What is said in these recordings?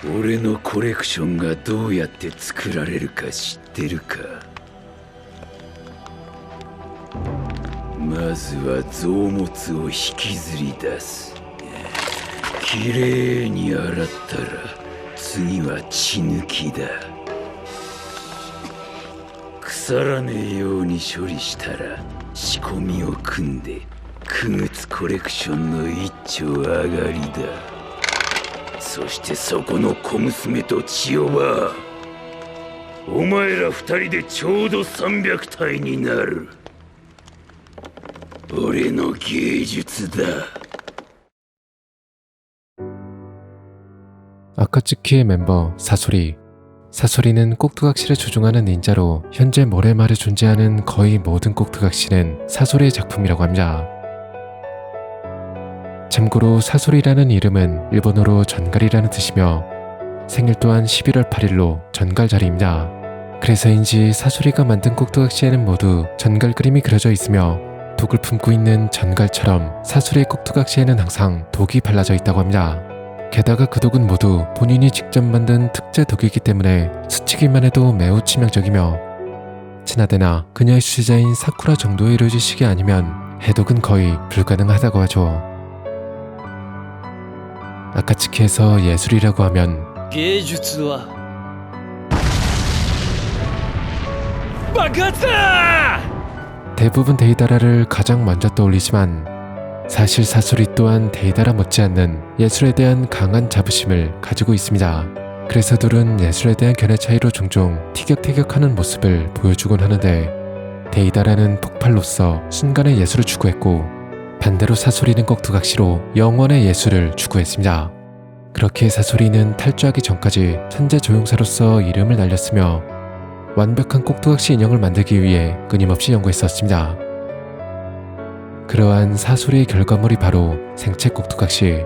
俺のコレクションがどうやって作られるか知ってるか。まずは臓物を引きずり出す。きれいに洗ったら次は血抜きだ。腐らねえように処理したら仕込みを組んでクグツコレクションの一丁上がりだ。そしてそこの小娘と千代はお前ら二人でちょうど300体になる。俺の芸術だ。 아카츠키의 멤버 사소리. 사소리는 꼭두각시를 조종하는 닌자로 현재 모래마을에 존재하는 거의 모든 꼭두각시는 사소리의 작품이라고 합니다. 참고로 사소리라는 이름은 일본어로 전갈이라는 뜻이며 생일 또한 11월 8일로 전갈자리입니다. 그래서인지 사소리가 만든 꼭두각시에는 모두 전갈 그림이 그려져 있으며 독을 품고 있는 전갈처럼 사소리의 꼭두각시에는 항상 독이 발라져 있다고 합니다. 게다가 그 독은 모두 본인이 직접 만든 특제 독이기 때문에 스치기만 해도 매우 치명적이며 친하데나 그녀의 수제자인 사쿠라 정도의 의료지식이 아니면 해독은 거의 불가능하다고 하죠. 아카츠키에서 예술이라고 하면 芸術は爆発だ! 대부분 데이다라를 가장 먼저 떠올리지만 사실 사소리 또한 데이다라 못지않는 예술에 대한 강한 자부심을 가지고 있습니다. 그래서 둘은 예술에 대한 견해 차이로 종종 티격태격하는 모습을 보여주곤 하는데 데이다라는 폭발로서 순간의 예술을 추구했고 반대로 사소리는 꼭두각시로 영원의 예술을 추구했습니다. 그렇게 사소리는 탈주하기 전까지 천재 조종사로서 이름을 날렸으며 완벽한 꼭두각시 인형을 만들기 위해 끊임없이 연구했었습니다. 그러한 사소리의 결과물이 바로 생체 꼭두각시.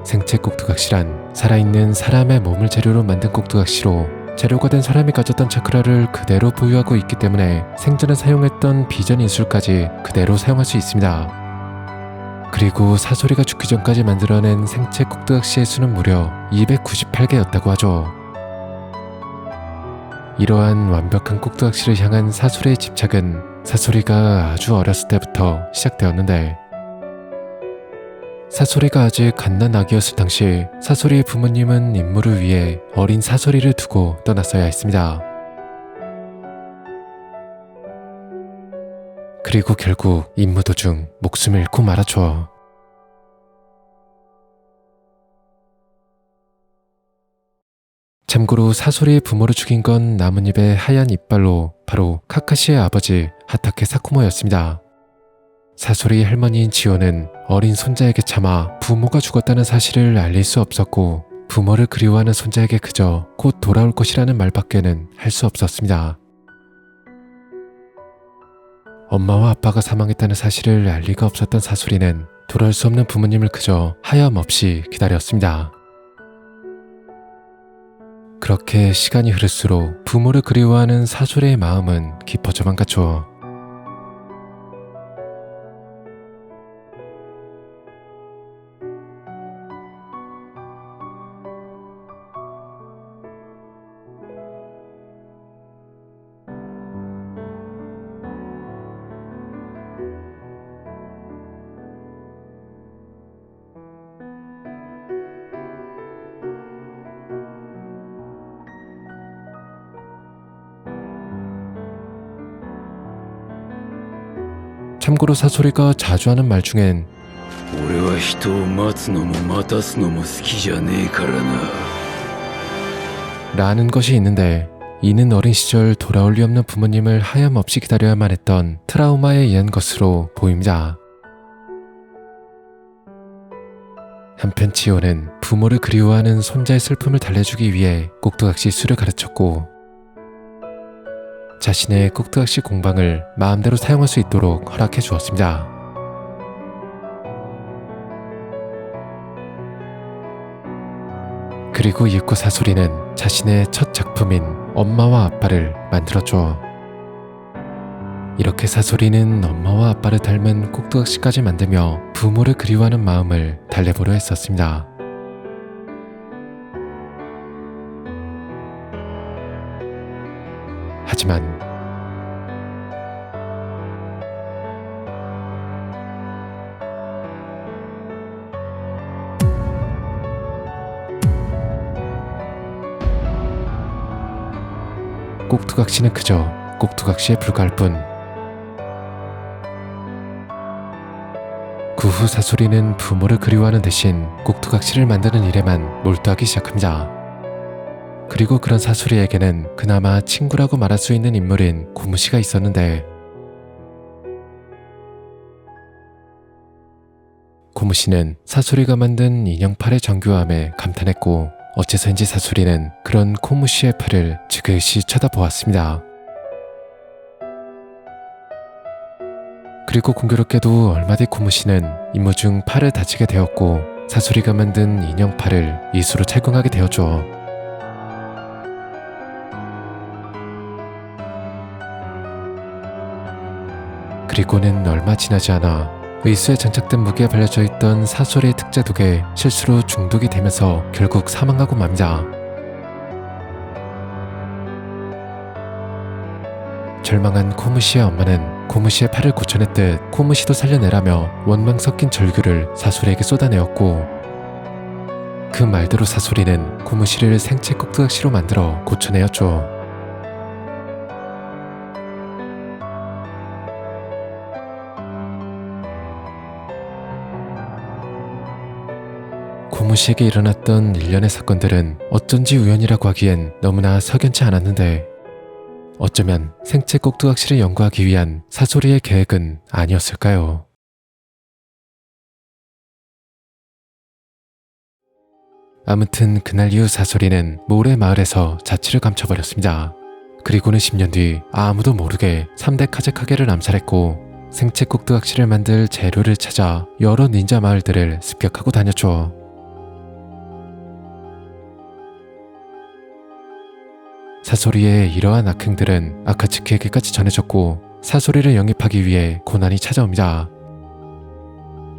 생체 꼭두각시란 살아있는 사람의 몸을 재료로 만든 꼭두각시로 재료가 된 사람이 가졌던 차크라를 그대로 보유하고 있기 때문에 생전에 사용했던 비전 인술까지 그대로 사용할 수 있습니다. 그리고 사소리가 죽기 전까지 만들어낸 생체 꼭두각시의 수는 무려 298개였다고 하죠. 이러한 완벽한 꼭두각시를 향한 사소리의 집착은 사소리가 아주 어렸을 때부터 시작되었는데 사소리가 아직 갓난 아기였을 당시 사소리의 부모님은 임무를 위해 어린 사소리를 두고 떠났어야 했습니다. 그리고 결국 임무 도중 목숨을 잃고 말았죠. 참고로 사소리의 부모를 죽인 건 나뭇잎의 하얀 이빨로 바로 카카시의 아버지 하타케 사쿠모였습니다. 사소리의 할머니인 지오는 어린 손자에게 차마 부모가 죽었다는 사실을 알릴 수 없었고 부모를 그리워하는 손자에게 그저 곧 돌아올 것이라는 말밖에는 할 수 없었습니다. 엄마와 아빠가 사망했다는 사실을 알 리가 없었던 사소리는 돌아올 수 없는 부모님을 그저 하염없이 기다렸습니다. 그렇게 시간이 흐를수록 부모를 그리워하는 사소리의 마음은 깊어져만 갔죠. 참고로 사소리가 자주 하는 말 중엔 俺は人を待つのも待たすのも好きじゃねえからな 라는 것이 있는데 이는 어린 시절 돌아올 리 없는 부모님을 하염없이 기다려야만 했던 트라우마에 의한 것으로 보입니다. 한편 지호는 부모를 그리워하는 손자의 슬픔을 달래주기 위해 꼭두각시 수를 가르쳤고 자신의 꼭두각시 공방을 마음대로 사용할 수 있도록 허락해 주었습니다. 그리고 이윽고 사소리는 자신의 첫 작품인 엄마와 아빠를 만들었죠. 이렇게 사소리는 엄마와 아빠를 닮은 꼭두각시까지 만들며 부모를 그리워하는 마음을 달래보려 했었습니다. 했지만 꼭두각시는 그저 꼭두각시에 불과할 뿐. 그 후 사소리는 부모를 그리워하는 대신 꼭두각시를 만드는 일에만 몰두하기 시작합니다. 그리고 그런 사소리에게는 그나마 친구라고 말할 수 있는 인물인 고무씨가 있었는데, 고무씨는 사소리가 만든 인형 팔의 정교함에 감탄했고, 어째서인지 사소리는 그런 고무씨의 팔을 지그시 쳐다보았습니다. 그리고 공교롭게도 얼마 뒤 고무씨는 임무 중 팔을 다치게 되었고, 사소리가 만든 인형 팔을 이수로 착용하게 되었죠. 그리고는 얼마 지나지 않아 의수에 장착된 무기에 발려져 있던 사소리의 특제 독에 실수로 중독이 되면서 결국 사망하고 맙니다. 절망한 고무씨의 엄마는 고무씨의 팔을 고쳐냈듯 고무씨도 살려내라며 원망 섞인 절규를 사소리에게 쏟아내었고, 그 말대로 사소리는 고무씨를 생체 꼭두각시로 만들어 고쳐내었죠. 고무씨에게 일어났던 일련의 사건들은 어쩐지 우연이라고 하기엔 너무나 석연치 않았는데, 어쩌면 생체 꼭두각시를 연구하기 위한 사소리의 계획은 아니었을까요? 아무튼 그날 이후 사소리는 모래 마을에서 자취를 감춰버렸습니다. 그리고는 10년 뒤 아무도 모르게 3대 카제카게를 암살했고, 생체 꼭두각시를 만들 재료를 찾아 여러 닌자 마을들을 습격하고 다녔죠. 사소리의 이러한 악행들은 아카츠키에게까지 전해졌고, 사소리를 영입하기 위해 고난이 찾아옵니다.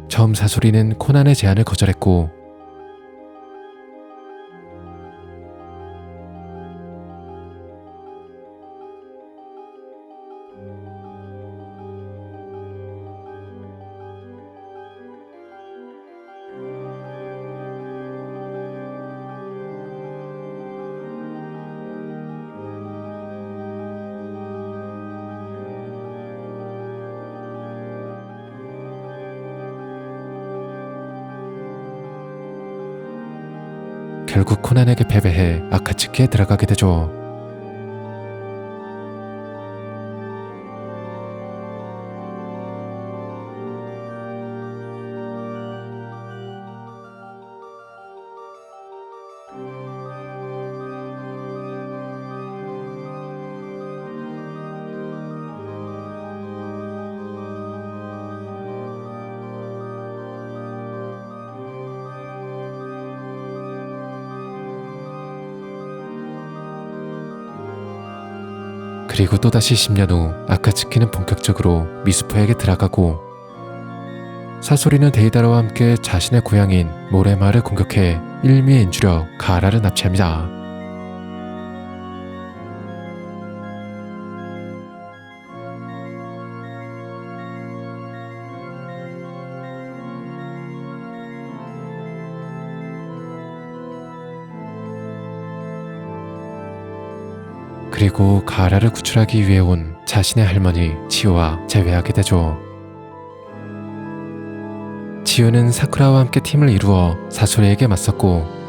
처음 사소리는 코난의 제안을 거절했고, 결국 코난에게 패배해 아카츠키에 들어가게 되죠. 그리고 또다시 10년 후 아카츠키는 본격적으로 미스포에게 들어가고, 사소리는 데이다라와 함께 자신의 고향인 모래마을을 공격해 일미인주력 가하라를 납치합니다. 그리고 가하라를 구출하기 위해 온 자신의 할머니 치요와 재회하게 되죠. 치요는 사쿠라와 함께 팀을 이루어 사소리에게 맞섰고,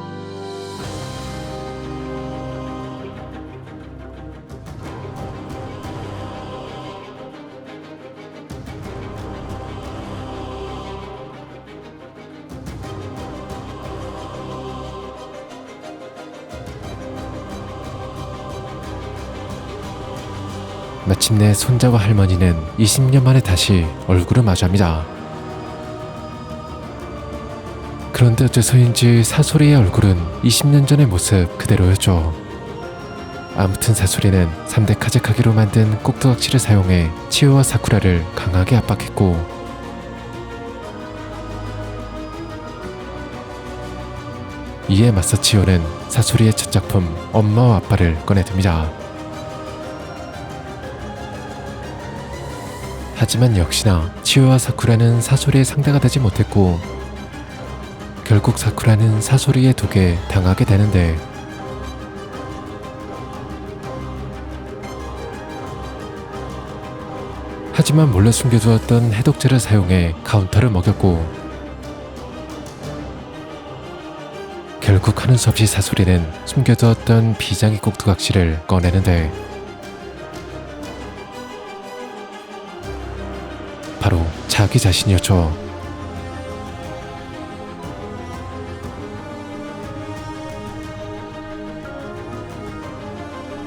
마침내 손자와 할머니는 20년 만에 다시 얼굴을 마주합니다. 그런데 어째서인지 사소리의 얼굴은 20년 전의 모습 그대로였죠. 아무튼 사소리는 3대 카제카게로 만든 꼭두각시를 사용해 치요와 사쿠라를 강하게 압박했고, 이에 맞서 치요는 사소리의 첫 작품 엄마와 아빠를 꺼내듭니다. 하지만 역시나 치유와 사쿠라는 사소리의 상대가 되지 못했고 결국 사쿠라는 사소리의 독에 당하게 되는데 하지만 몰래 숨겨두었던 해독제를 사용해 카운터를 먹였고 결국 하는 수 없이 사소리는 숨겨두었던 비장의 꼭두각시를 꺼내는데 바로 자기 자신이었죠.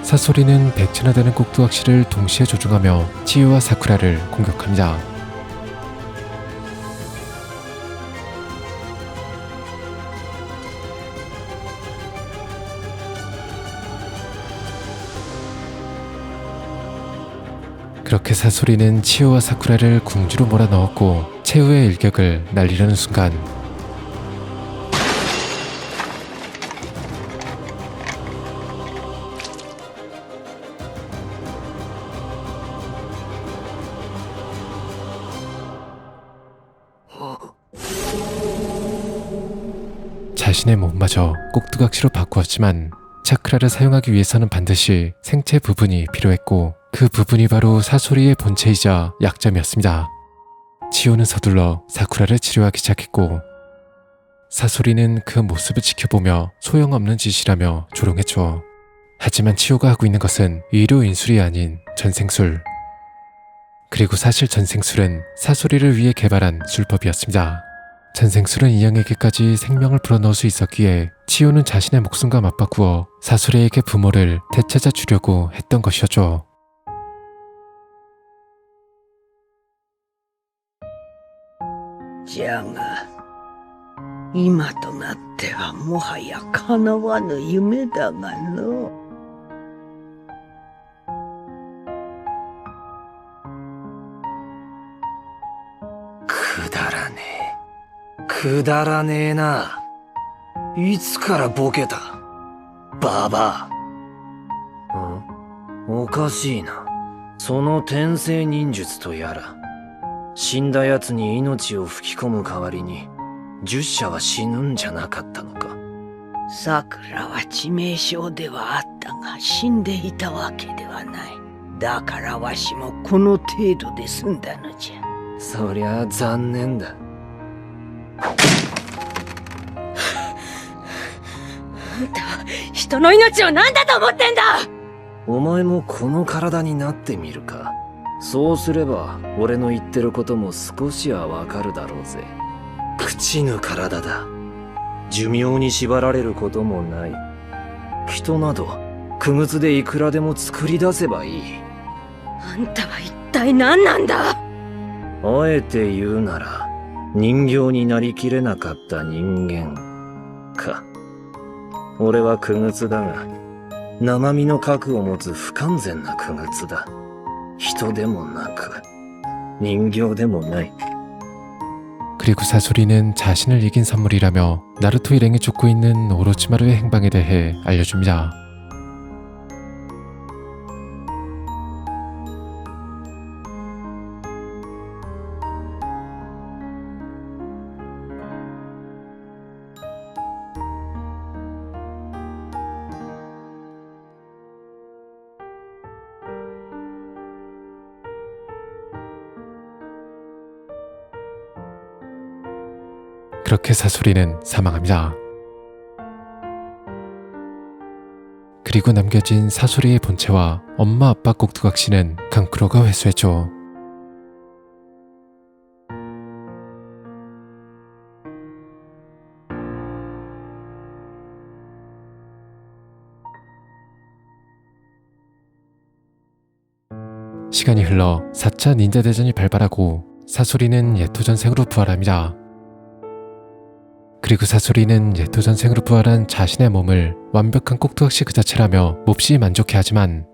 사소리는 100채나 되는 꼭두각시를 동시에 조종하며 치유와 사쿠라를 공격합니다. 그렇게 사소리는 치유와 사쿠라를 궁지로 몰아넣었고 최후의 일격을 날리려는 순간 자신의 몸마저 꼭두각시로 바꾸었지만 차크라를 사용하기 위해서는 반드시 생체 부분이 필요했고 그 부분이 바로 사소리의 본체이자 약점이었습니다. 치유는 서둘러 사쿠라를 치료하기 시작했고 사소리는 그 모습을 지켜보며 소용없는 짓이라며 조롱했죠. 하지만 치유가 하고 있는 것은 의료인술이 아닌 전생술. 그리고 사실 전생술은 사소리를 위해 개발한 술법이었습니다. 전생술은 인형에게까지 생명을 불어넣을 수 있었기에 치유는 자신의 목숨과 맞바꾸어 사소리에게 부모를 되찾아 주려고 했던 것이었죠. じゃが、今となってはもはや叶わぬ夢だがの。くだらねえ。くだらねえな。いつからボケた？ババア。おかしいな。その転生忍術とやら。死んだ奴に命を吹き込む代わりに、10社は死ぬんじゃなかったのか。桜は致命傷ではあったが、死んでいたわけではない。だからわしもこの程度で済んだのじゃ。そりゃあ残念だ。あんたは人の命を何だと思ってんだ！お前もこの体になってみるか。そうすれば俺の言ってることも少しはわかるだろうぜ。朽ちぬ体だ。寿命に縛られることもない。人など傀儡でいくらでも作り出せばいい。あんたは一体何なんだ？あえて言うなら人形になりきれなかった人間か。俺は傀儡だが生身の核を持つ不完全な傀儡だ。人でもなく人形でもない。 그리고 사소리는 자신을 이긴 선물이라며 나루토 일행이 쫓고 있는 오로치마루의 행방에 대해 알려줍니다. 그렇게 사소리는 사망합니다. 그리고 남겨진 사소리의 본체와 엄마 아빠 꼭두각시는 강크로가 회수했죠. 시간이 흘러 4차 닌자 대전이 발발하고 사소리는 예토전생으로 부활합니다. 그리고 사소리는 예토전생으로 부활한 자신의 몸을 완벽한 꼭두각시 그 자체라며 몹시 만족해하지만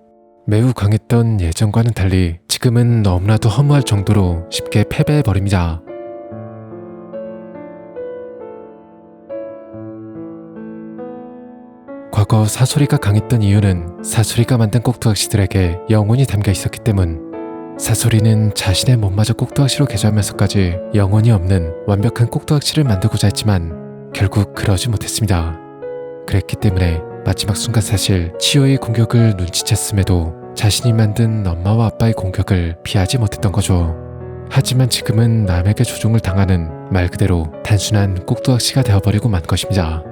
매우 강했던 예전과는 달리 지금은 너무나도 허무할 정도로 쉽게 패배해버립니다. 과거 사소리가 강했던 이유는 사소리가 만든 꼭두각시들에게 영혼이 담겨 있었기 때문. 사소리는 자신의 몸마저 꼭두각시로 개조하면서까지 영혼이 없는 완벽한 꼭두각시를 만들고자 했지만 결국 그러지 못했습니다. 그랬기 때문에 마지막 순간 사실 치오의 공격을 눈치챘음에도 자신이 만든 엄마와 아빠의 공격을 피하지 못했던 거죠. 하지만 지금은 남에게 조종을 당하는 말 그대로 단순한 꼭두각시가 되어버리고 만 것입니다.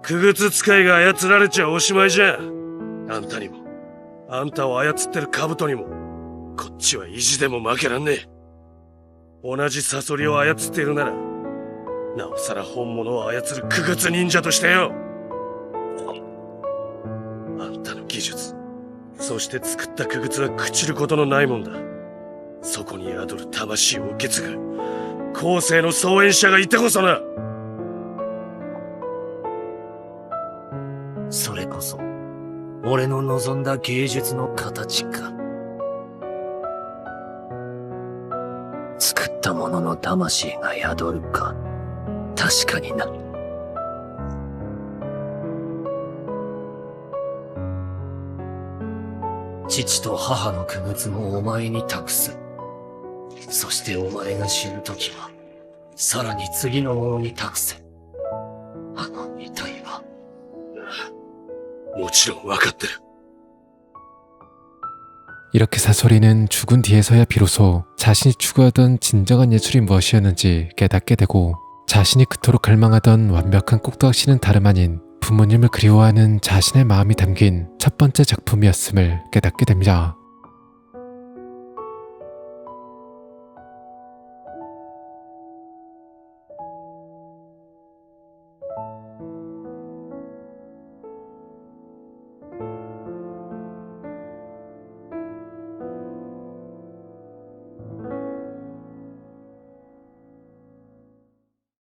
傀儡使いが操られちゃおしまいじゃん。あんたにも、あんたを操ってる兜にも、こっちは意地でも負けらんねえ。同じサソリを操っているなら、なおさら本物を操る傀儡忍者としてよ。あんたの技術、そして作った傀儡は朽ちることのないもんだ。そこに宿る魂を受け継ぐ、後世の創演者がいてこそな。それこそ、俺の望んだ芸術の形か。作ったものの魂が宿るか。確かにな。父と母の傀儡もお前に託す。そしてお前が死ぬときは、さらに次の者に託せ。あの遺体は。もちろんわかってる。 이렇게 사소리는 죽은 뒤에서야 비로소 자신이 추구하던 진정한 예술이 무엇이었는지 깨닫게 되고 자신이 그토록 갈망하던 완벽한 꼭두각시는 다름 아닌 부모님을 그리워하는 자신의 마음이 담긴 첫 번째 작품이었음을 깨닫게 됩니다.